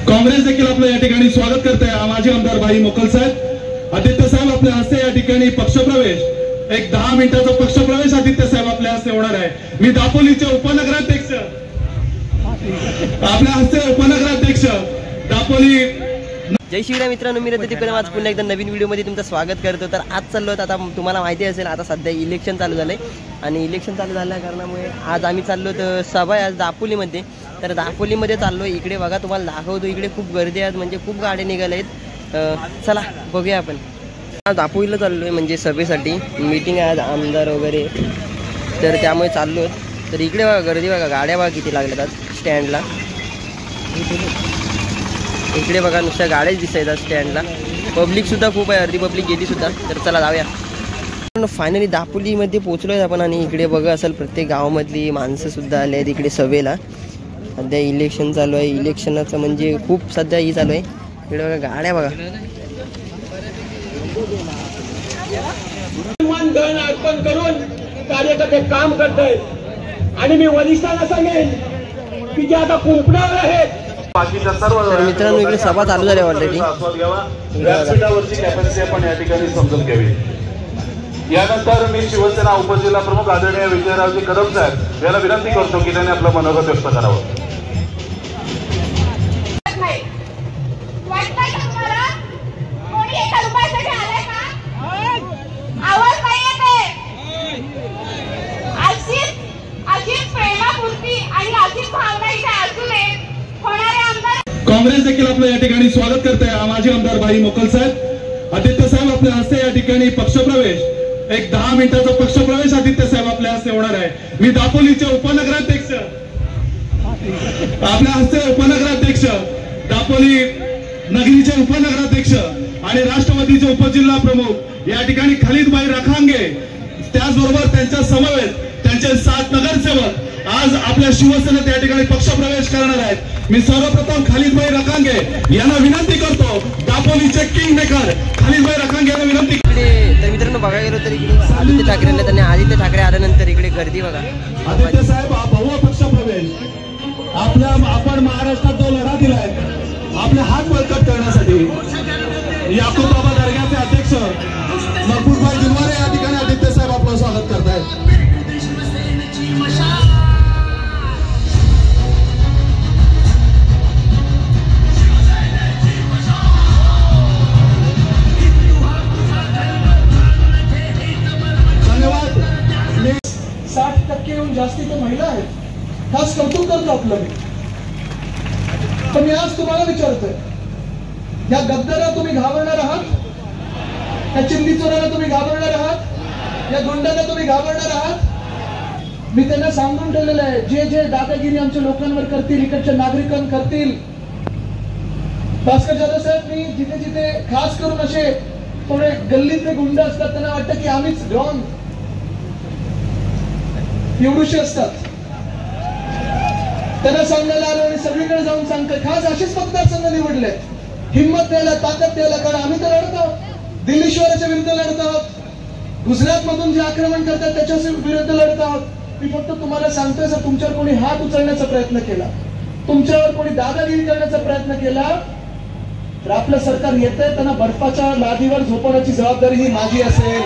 काँग्रेस देखील आपलं या ठिकाणी स्वागत करते आहे। माजी आमदार भाई मोकल साहेब, आदित्य साहेब आपल्या हस्ते या ठिकाणी पक्षप्रवेश, एक 10 मिनिटाचा पक्षप्रवेश आदित्य साहेब आपल्या हस्ते होणार आहे। मी दापोलीचे उपनगराध्यक्ष, आपल्या हस्ते उपनगराध्यक्ष दापोली। जय शिवराय मित्रांनो, मी रद्दी प्रेम आज पुन्हा एकदा नवीन व्हिडिओमध्ये तुमचं स्वागत करतो। तर आज चाललो आता तुम्हाला माहिती असेल, आता सध्या इलेक्शन चालू झालंय आणि इलेक्शन चालू झाल्या कारणामुळे आज आम्ही चाललो तर सभा आहे आज दापोलीमध्ये। तर दापोलीमध्ये चाललो, इकडे बघा तुम्हाला दाखवतो, इकडे खूप गर्दी आहे, म्हणजे खूप गाड्या निघाल्या आहेत। चला बघूया आपण। आज दापोलीला चाललो आहे म्हणजे सभेसाठी, मीटिंग आहे आज आमदार वगैरे, तर त्यामुळे चाललो। तर इकडे बघा गर्दी, बघा गाड्या बघा किती लागल्यात आज स्टँडला। इकडे बघा नुसत्या गाड्याच दिसतात स्टँडला, पब्लिक सुद्धा खूप आहे, अर्धी पब्लिक गेली सुद्धा। तर चला जाऊया। फायनली दापोलीमध्ये पोहोचलो आहे आपण आणि इकडे बघा असेल प्रत्येक गावामधली माणसं सुद्धा आले आहेत इकडे सभेला। सध्या इलेक्शन चालू आहे, इलेक्शनाचं म्हणजे खूप सध्या ही चालू आहे। इकडे बघा गाड्या बघा, धन अर्पण करून कार्यकर्ते काम करतायत आणि मी वरिष्ठांना सांगेन की जे आता कुंपणावर आहेत बाकीच्या सर्व मित्रांनो इकडे सभा चालू झाली ऑलरेडी। व्यासपीठावरची कॅपॅसिटी आपण या ठिकाणी समजून घ्यावी। यानंतर मी शिवसेना उपजिल्हा प्रमुख आदरणीय विजयरावजी कदम साहेब याला विनंती करतो की त्यांनी आपलं मनोगत व्यक्त करावं। काँग्रेस देखील आपलं या ठिकाणी स्वागत करते आहे। माजी आमदार भाई मोकल साहेब, आदित्य साहेब आपल्या हस्ते या ठिकाणी पक्षप्रवेश, एक 10 मिनिटाचा पक्षप्रवेश आदित्य साहेब आपल्या हस्ते होणार आहे। मी दापोलीचे उपनगराध्यक्ष, आपल्या हस्ते उपनगराध्यक्ष दापोली नगरीचे उपनगराध्यक्ष आणि राष्ट्रवादीचे उपजिल्हा प्रमुख या ठिकाणी खालिदभाई रखांगे, त्याचबरोबर त्यांच्या समवेत त्यांचे 7 नगरसेवक आज आपल्या शिवसेनेत या ठिकाणी पक्षप्रवेश करणार आहेत। मी सर्वप्रथम खालिदभाई रखांगे यांना विनंती करतो, दापोलीचे किंग मेकर खालिदभाई रखांगे यांना विनंती। तर मित्रांनो बघायला गेलो तर इकडे आदित्य ठाकरेंना, त्यांनी आदित्य ठाकरे आल्यानंतर इकडे गर्दी बघा। आदित्य साहेब भव्य पक्षप्रवेश, आपण महाराष्ट्रात जो लढा दिलाय आपले हात बळकट करण्यासाठी, याकूब बाबा दर्ग्याचे अध्यक्ष मकबूलभाई दिलवारे या ठिकाणी आदित्य साहेब आपलं स्वागत करतायत। धन्यवाद। 60% जास्ती तर महिला आहेत, खास कौतुक करतो आपलं। पण मी आज तुम्हाला विचारतोय, या गद्दाराला तुम्ही घाबरणार आहात? या चिंदी चोराला तुम्ही घाबरणार आहात? या गुंडांना तुम्ही घाबरणार आहात? मी त्यांना सांगून ठेवलेलं आहे, जे जे दादागिरी आमच्या लोकांवर करतील, इकडच्या नागरिकांवर करतील। भास्कर जाधव साहेब, मी जिथे जिथे खास करून असे थोडे गल्लीतले गुंड असतात त्यांना वाटतं की आम्हीच डॉन, एवढूशे असतात, त्यांना सांगायला आलो आणि सगळीकडे जाऊन सांगतोय, खास असेच मतदारसंघ निवडले, हिंमत द्यायला, ताकद द्यायला, कारण आम्ही तर लढत आहोत, दिल्ली शहराच्या विरुद्ध लढत आहोत, गुजरात मधून जे आक्रमण करतात त्याच्या विरुद्ध लढत आहोत। मी फक्त तुम्हाला सांगतोय, जर तुमच्यावर कोणी हात उचलण्याचा प्रयत्न केला, तुमच्यावर कोणी दादागिरी करण्याचा प्रयत्न केला, तर आपलं सरकार येतंय, त्यांना बर्फाच्या लादीवर झोपवण्याची जबाबदारी ही माझी असेल।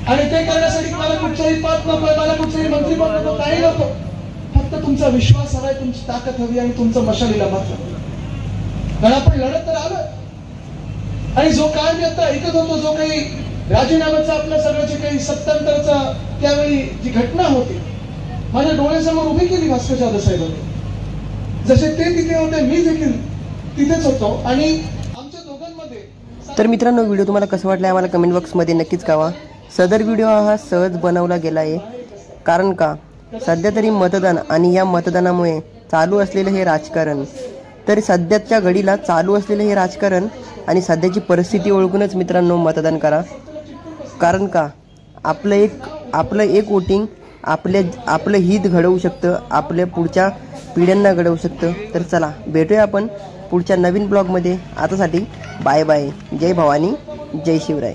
आणि ते करण्यासाठी मला कुठचंही पद नको, मला कुठचंही मंत्रीपद नको, काही नको, फक्त तुमचा विश्वास हवाय, तुमची ताकद हवी आणि तुमचं मशालीला मत हवं। कारण आपण लढत तर आलं, आणि जो काळ मी आता ऐकत होतो, जो काही राजीनाम्याचा आपलं सगळं जे काही सत्तांतरचा त्यावेळी जी घटना होती, माझ्या डोळ्यासमोर उभी केली भास्कर जाधव साहेबांनी। जसे ते तिथे होते, मी देखील तिथेच होतो, आणि आमच्या दोघांमध्ये। तर मित्रांनो व्हिडिओ तुम्हाला कसं वाटलं आम्हाला कमेंट बॉक्समध्ये नक्कीच कळवा। सदर व्हिडिओ हा सहज बनवला गेला आहे, कारण का सध्या तरी मतदान आणि या मतदानामुळे चालू असलेलं हे राजकारण, तर सध्याच्या घडीला चालू असलेलं हे राजकारण आणि सध्याची परिस्थिती ओळखूनच मित्रांनो मतदान करा। कारण का आपलं एक वोटिंग आपलं हित घडवू शकतं, आपल्या पुढच्या पिढ्यांना घडवू शकतं। तर चला भेटूया आपण पुढच्या नवीन ब्लॉगमध्ये। आतासाठी बाय बाय, जय भवानी, जय शिवराय।